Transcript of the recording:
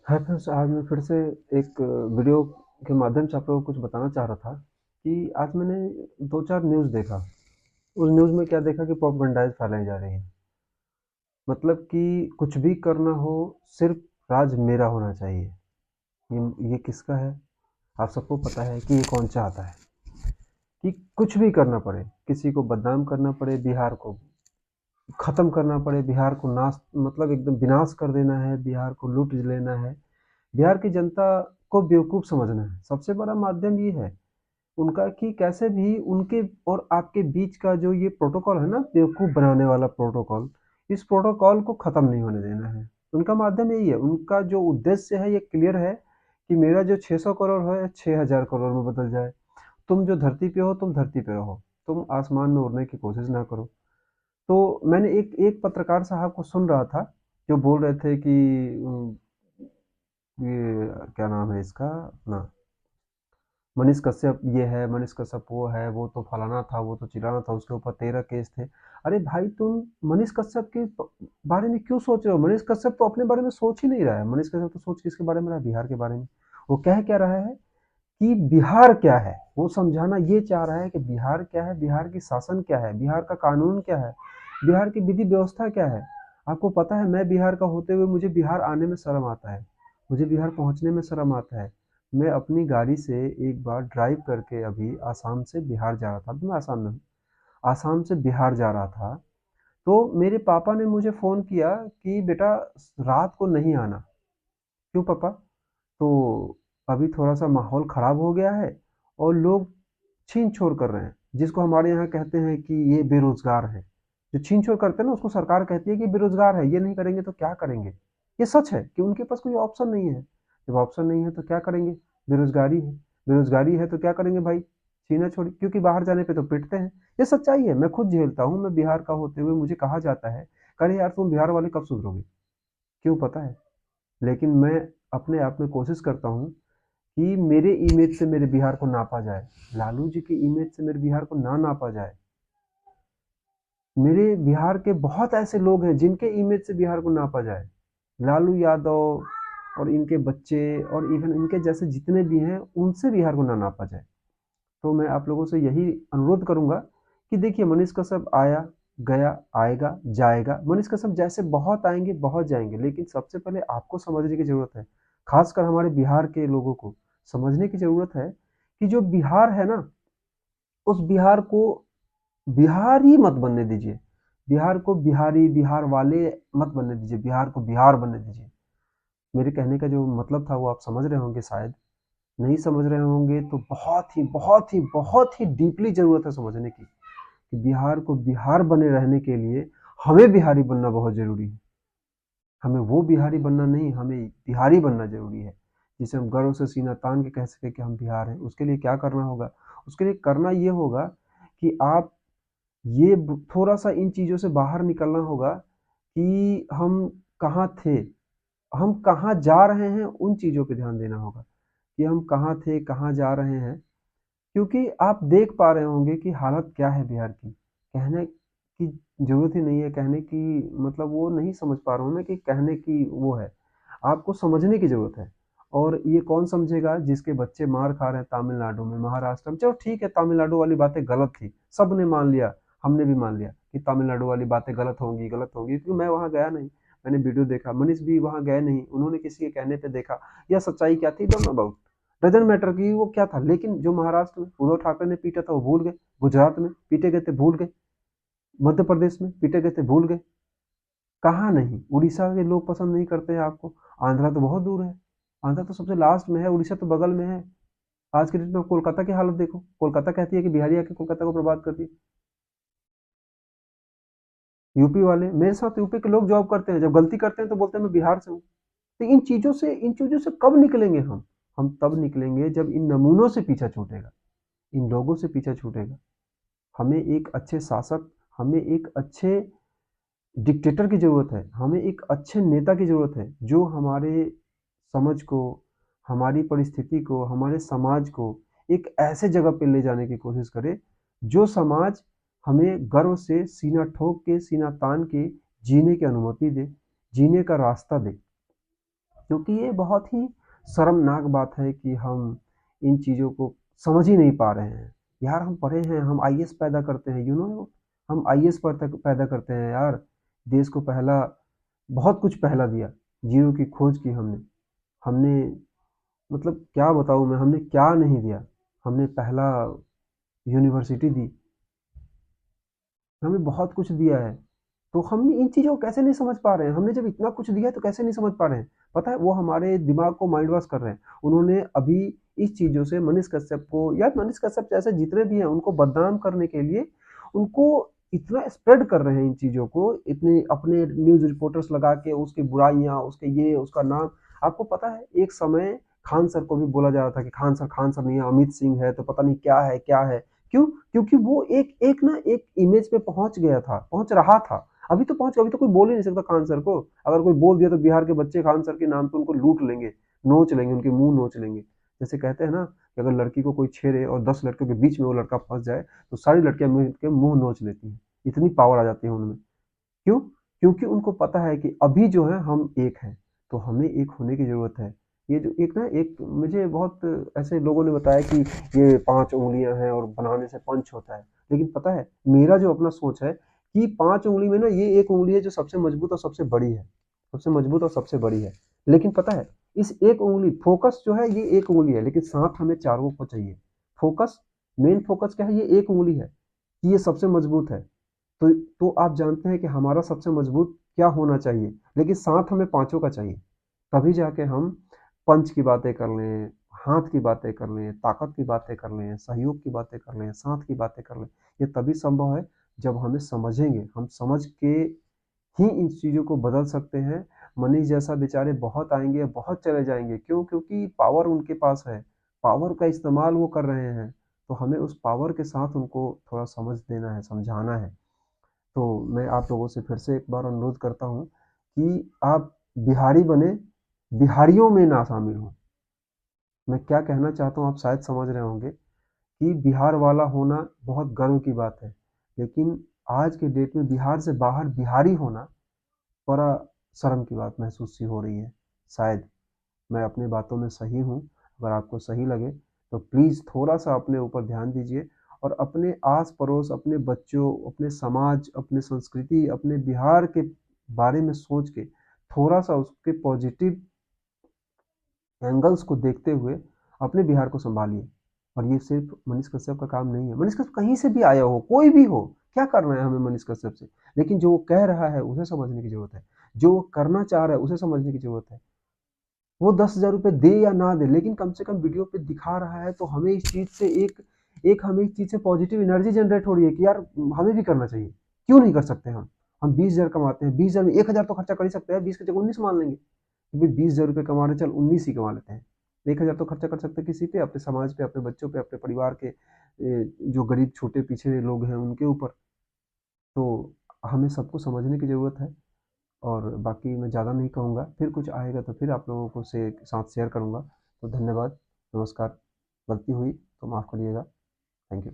Hi friends, आज मैं फिर से एक वीडियो के माध्यम से आप लोगों को कुछ बताना चाह रहा था कि आज मैंने दो चार न्यूज़ देखा। उस न्यूज़ में क्या देखा कि प्रोपेगेंडाइज फैलाई जा रही है। मतलब कि कुछ भी करना हो, सिर्फ राज मेरा होना चाहिए। ये किसका है? आप सबको पता है कि ये कौन चाहता है कि कुछ भी करना पड़े, किसी को बदनाम करना पड़े, बिहार को खत्म करना पड़े, बिहार को नाश मतलब एकदम विनाश कर देना है, बिहार को लूट लेना है, बिहार की जनता को बेवकूफ़ समझना है। सबसे बड़ा माध्यम ये है उनका कि कैसे भी उनके और आपके बीच का जो ये प्रोटोकॉल है ना, बेवकूफ़ बनाने वाला प्रोटोकॉल, इस प्रोटोकॉल को ख़त्म नहीं होने देना है। उनका माध्यम यही है, उनका जो उद्देश्य है ये क्लियर है कि मेरा जो 600 करोड़ है 6000 करोड़ में बदल जाए। तुम जो धरती पे हो, तुम धरती पे रहो, तुम आसमान में उड़ने की कोशिश ना करो। तो मैंने एक एक पत्रकार साहब को सुन रहा था, जो बोल रहे थे कि ये क्या नाम है इसका अपना मनीष कश्यप ये है, मनीष कश्यप वो है, वो तो फलाना था, वो तो चिलाना था, उसके ऊपर 13 केस थे। अरे भाई, तुम मनीष कश्यप के बारे में क्यों सोच रहे हो? मनीष कश्यप तो अपने बारे में सोच ही नहीं रहा है। मनीष कश्यप तो सोच किसके बारे में रहा है? बिहार के बारे में। वो कह क्या रहा है कि बिहार क्या है, वो समझाना ये चाह रहा है कि बिहार क्या है, बिहार की शासन क्या है, बिहार का कानून क्या है, बिहार की विधि व्यवस्था क्या है। आपको पता है, मैं बिहार का होते हुए मुझे बिहार आने में शर्म आता है, मुझे बिहार पहुंचने में शर्म आता है। मैं अपनी गाड़ी से एक बार ड्राइव करके अभी आसाम से बिहार जा रहा था, अभी मैं आसाम में हूँ, आसाम से बिहार जा रहा था। तो मेरे पापा ने मुझे फ़ोन किया कि बेटा रात को नहीं आना। क्यों पापा? तो अभी थोड़ा-सा माहौल ख़राब हो गया है और लोग छीन-छोड़ कर रहे हैं, जिसको हमारे यहाँ कहते हैं कि ये बेरोज़गार है। जो छीन-छोड़ करते हैं ना, उसको सरकार कहती है कि बेरोज़गार है, ये नहीं करेंगे तो क्या करेंगे? ये सच है कि उनके पास कोई ऑप्शन नहीं है। जब ऑप्शन नहीं है तो क्या करेंगे? बेरोज़गारी है। बेरोज़गारी है तो क्या करेंगे भाई? छीना-छोड़ी, क्योंकि बाहर जाने पे तो पिटते हैं। ये सच्चाई है, मैं खुद झेलता हूँ, मैं बिहार का होते हुए मुझे कहा जाता है, "अरे यार, तुम बिहार वाले कब सुधरोगे?" क्यों पता है? लेकिन मैं अपने आप में कोशिश करता हूँ कि मेरे इमेज से मेरे बिहार को नापा जाए, लालू जी की इमेज से मेरे बिहार को ना नापा जाए। मेरे बिहार के बहुत ऐसे लोग हैं जिनके इमेज से बिहार को नापा जाए। लालू यादव और इनके बच्चे और इवन इनके जैसे जितने भी हैं, उनसे बिहार को ना नापा जाए। तो मैं आप लोगों से यही अनुरोध करूंगा कि देखिए, मनीष कश्यप आया, गया, आएगा, जाएगा। मनीष कश्यप जैसे बहुत आएंगे, बहुत जाएंगे, लेकिन सबसे पहले आपको समझने की जरूरत है, खासकर हमारे बिहार के लोगों को समझने की जरूरत है कि जो बिहार है ना, उस बिहार को बिहारी मत बनने दीजिए। बिहार को बिहारी, बिहार वाले मत बनने दीजिए, बिहार को बिहार बनने दीजिए। मेरे कहने का जो मतलब था वो आप समझ रहे होंगे शायद। नहीं समझ रहे होंगे तो बहुत ही बहुत ही बहुत ही डीपली ज़रूरत है समझने की कि बिहार को बिहार बने रहने के लिए हमें बिहारी बनना बहुत ज़रूरी है। हमें वो बिहारी बनना नहीं, हमें बिहारी बनना ज़रूरी है, जिसे हम गर्व से सीना तान के कह सकें कि हम बिहार हैं। उसके लिए क्या करना होगा? उसके लिए करना ये होगा कि आप ये थोड़ा-सा इन चीज़ों से बाहर निकलना होगा कि हम कहाँ थे, हम कहाँ जा रहे हैं, उन चीज़ों पे ध्यान देना होगा कि हम कहाँ थे, कहाँ जा रहे हैं। क्योंकि आप देख पा रहे होंगे कि हालत क्या है बिहार की। कहने की ज़रूरत ही नहीं है, कहने की मतलब वो नहीं समझ पा रहा हूँ मैं कि कहने की वो है। आपको समझने की ज़रूरत है। और ये कौन समझेगा? जिसके बच्चे मार खा रहे हैं तमिलनाडु में, महाराष्ट्र में। चलो ठीक है, तमिलनाडु वाली बातें गलत थी, सबने मान लिया, हमने भी मान लिया कि तमिलनाडु वाली बातें गलत होंगी, क्योंकि मैं वहाँ गया नहीं। मैंने वीडियो देखा, मनीष भी वहाँ गए नहीं, उन्होंने किसी के कहने पे देखा। या सच्चाई क्या थी, don't know about, doesn't matter कि वो क्या था। लेकिन जो महाराष्ट्र में उद्धव ठाकरे ने पीटा था वो भूल गए, गुजरात में पीटे गए थे भूल गए, मध्य प्रदेश में पीटे गए थे भूल गए। कहाँ नहीं? उड़ीसा के लोग पसंद नहीं करते हैं आपको। आंध्रा तो बहुत दूर है, आंध्रा तो सबसे लास्ट में है, उड़ीसा तो बगल में है। आज के डेट में कोलकाता की हालत देखो, कोलकाता कहती है कि बिहारी आके कोलकाता को बर्बाद कर दिया। यूपी वाले मेरे साथ, यूपी के लोग जॉब करते हैं, जब गलती करते हैं तो बोलते हैं मैं बिहार से हूँ। तो इन चीज़ों से कब निकलेंगे हम तब निकलेंगे जब इन नमूनों से पीछा छूटेगा, इन लोगों से पीछा छूटेगा। हमें एक अच्छे शासक, हमें एक अच्छे डिक्टेटर की ज़रूरत है, हमें एक अच्छे नेता की ज़रूरत है, जो हमारे समझ को, हमारी परिस्थिति को, हमारे समाज को एक ऐसे जगह पे ले जाने की कोशिश करे, जो समाज हमें गर्व से सीना ठोक के, सीना तान के जीने की अनुमति दे, जीने का रास्ता दे। क्योंकि ये बहुत ही शर्मनाक बात है कि हम इन चीज़ों को समझ ही नहीं पा रहे हैं। यार हम पढ़े हैं, हम आईएएस पैदा करते हैं, हम आईएएस पैदा करते हैं यार। देश को पहला बहुत कुछ पहला दिया, ज़ीरो की खोज की हमने। हमने मतलब क्या बताऊँ मैं, हमने क्या नहीं दिया। हमने पहला यूनिवर्सिटी दी, हमने बहुत कुछ दिया है। तो हम इन चीज़ों को कैसे नहीं समझ पा रहे हैं? हमने जब इतना कुछ दिया है तो कैसे नहीं समझ पा रहे हैं? पता है वो हमारे दिमाग को माइंड वॉश कर रहे हैं। उन्होंने अभी इस चीज़ों से मनीष कश्यप को या मनीष कश्यप जैसे जितने भी हैं उनको बदनाम करने के लिए उनको इतना स्प्रेड कर रहे हैं इन चीज़ों को, इतने अपने न्यूज़ रिपोर्टर्स लगा के उसकी बुराइयाँ, उसके ये, उसका नाम। आपको पता है एक समय खान सर को भी बोला जा रहा था कि खान सर नहीं है, अमित सिंह है, तो पता नहीं क्या है, क्या है? क्यों? क्योंकि वो एक एक ना एक इमेज पे पहुँच गया था, पहुँच रहा था। अभी तो पहुँच, अभी तो कोई बोल ही नहीं सकता खान सर को। अगर कोई बोल दिया तो बिहार के बच्चे खान सर के नाम पे उनको लूट लेंगे, नोच लेंगे, उनके मुँह नोच लेंगे। जैसे कहते हैं ना कि अगर लड़की को कोई छेड़े और 10 लड़कियों के बीच में वो लड़का फँस जाए, तो सारी लड़कियाँ मिल के मुँह नोच लेती हैं। इतनी पावर आ जाती है उनमें। क्यों? क्योंकि उनको पता है कि अभी जो है हम एक हैं, तो हमें एक होने की ज़रूरत है। ये जो एक ना एक मुझे बहुत ऐसे लोगों ने बताया कि ये 5 उँगलियाँ हैं और बनाने से पंच होता है। लेकिन पता है मेरा जो अपना सोच है कि 5 उँगली में ना ये एक उँगली है जो सबसे मजबूत और सबसे बड़ी है। सबसे मजबूत और सबसे बड़ी है। लेकिन पता है इस एक उँगली फोकस जो है ये एक उँगली है, लेकिन साथ हमें चारों को चाहिए। फोकस, मेन फोकस क्या है? ये एक उँगली है कि ये सबसे मजबूत है। तो आप जानते हैं कि हमारा सबसे मजबूत क्या होना चाहिए, लेकिन साथ हमें पाँचों का चाहिए। तभी जाके हम पंच की बातें कर लें, हाथ की बातें कर लें, ताकत की बातें कर लें, सहयोग की बातें कर लें, साथ की बातें कर लें। ये तभी संभव है जब हमें समझेंगे। हम समझ के ही इन चीज़ों को बदल सकते हैं। मनीष जैसा बेचारे बहुत आएँगे, बहुत चले जाएँगे। क्यों? क्योंकि पावर उनके पास है। पावर का इस्तेमाल वो कर रहे हैं। तो हमें उस पावर के साथ उनको थोड़ा समझ देना है, समझाना है। तो मैं आप लोगों से फिर से एक बार अनुरोध करता हूँ कि आप बिहारी बने, बिहारियों में ना शामिल हों। मैं क्या कहना चाहता हूँ आप शायद समझ रहे होंगे कि बिहार वाला होना बहुत गर्व की बात है। लेकिन आज के डेट में बिहार से बाहर बिहारी होना बड़ा शर्म की बात महसूस सी हो रही है। शायद मैं अपनी बातों में सही हूँ। अगर आपको सही लगे तो प्लीज़ थोड़ा-सा अपने ऊपर ध्यान दीजिए और अपने आस-पड़ोस, अपने बच्चों, अपने समाज, अपने संस्कृति, अपने बिहार के बारे में सोच के थोड़ा-सा उसके पॉज़िटिव एंगल्स को देखते हुए अपने बिहार को सँभालिए। और ये सिर्फ़ मनीष कश्यप का काम नहीं है। मनीष कश्यप कहीं से भी आया हो, कोई भी हो, क्या करना है हमें मनीष कश्यप से? लेकिन जो वो कह रहा है उसे समझने की ज़रूरत है। जो वो करना चाह रहा है उसे समझने की ज़रूरत है। वो 10,000 रुपए दे या ना दे, लेकिन कम से कम वीडियो पे दिखा रहा है तो हमें इस चीज़ से एक एक हमें इस चीज़ से पॉजिटिव एनर्जी जनरेट हो रही है कि यार हमें भी करना चाहिए। क्यों नहीं कर सकते हम? हम 20,000 कमाते हैं, 20,000 में 1,000 तो खर्चा कर ही सकते हैं, 20 की जगह 19 मान लेंगे। क्योंकि 20,000 रुपए कमा रहे हैं, चल 19 ही कमा लेते हैं। 1,000 तो खर्चा कर सकते हैं किसी पे, अपने समाज पे, अपने बच्चों पे, अपने परिवार के जो गरीब छोटे पिछड़े लोग हैं उनके ऊपर। तो हमें सबको समझने की ज़रूरत है। और बाकी मैं ज़्यादा नहीं कहूँगा, फिर कुछ आएगा तो फिर आप लोगों को से साथ शेयर करूँगा। तो धन्यवाद, नमस्कार। गलती हुई तो माफ़ करिएगा। Thank you.